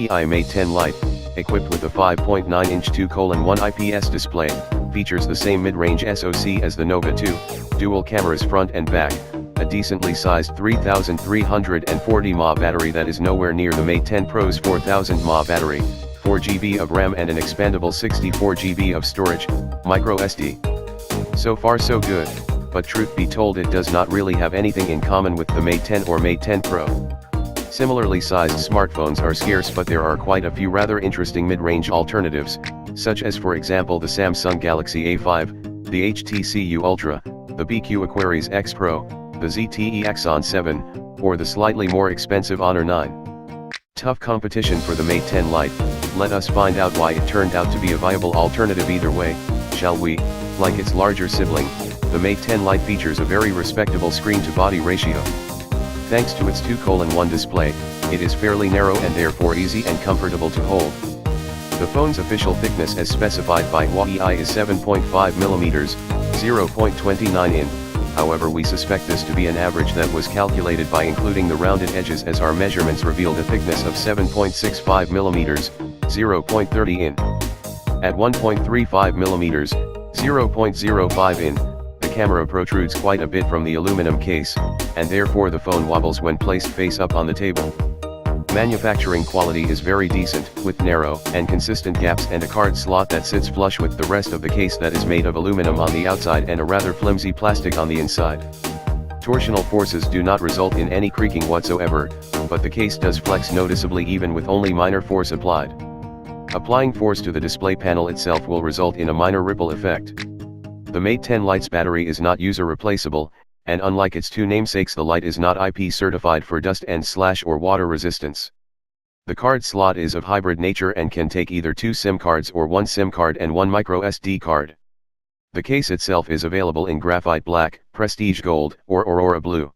Huawei Mate 10 Lite, equipped with a 5.9-inch 2:1 IPS display, features the same mid-range SoC as the Nova 2, dual cameras front and back, a decently sized 3340 mAh battery that is nowhere near the Mate 10 Pro's 4000 mAh battery, 4GB of RAM and an expandable 64GB of storage, microSD. So far so good, but truth be told it does not really have anything in common with the Mate 10 or Mate 10 Pro. Similarly sized smartphones are scarce, but there are quite a few rather interesting mid-range alternatives, such as for example the Samsung Galaxy A5, the HTC U Ultra, the BQ Aquaris X Pro, the ZTE Axon 7, or the slightly more expensive Honor 9. Tough competition for the Mate 10 Lite. Let us find out why it turned out to be a viable alternative either way, shall we? Like its larger sibling, the Mate 10 Lite features a very respectable screen-to-body ratio. Thanks to its 2:1 display, it is fairly narrow and therefore easy and comfortable to hold. The phone's official thickness as specified by Huawei is 7.5 mm, 0.29 in. However, we suspect this to be an average that was calculated by including the rounded edges, as our measurements revealed a thickness of 7.65 mm, 0.30 in. At 1.35 mm, 0.05 in, the camera protrudes quite a bit from the aluminum case, and therefore the phone wobbles when placed face up on the table. Manufacturing quality is very decent, with narrow and consistent gaps and a card slot that sits flush with the rest of the case that is made of aluminum on the outside and a rather flimsy plastic on the inside. Torsional forces do not result in any creaking whatsoever, but the case does flex noticeably even with only minor force applied. Applying force to the display panel itself will result in a minor ripple effect. The Mate 10 Lite's battery is not user replaceable, and unlike its two namesakes, the Lite is not IP certified for dust and slash or water resistance. The card slot is of hybrid nature and can take either two SIM cards or one SIM card and one microSD card. The case itself is available in graphite black, prestige gold, or aurora blue.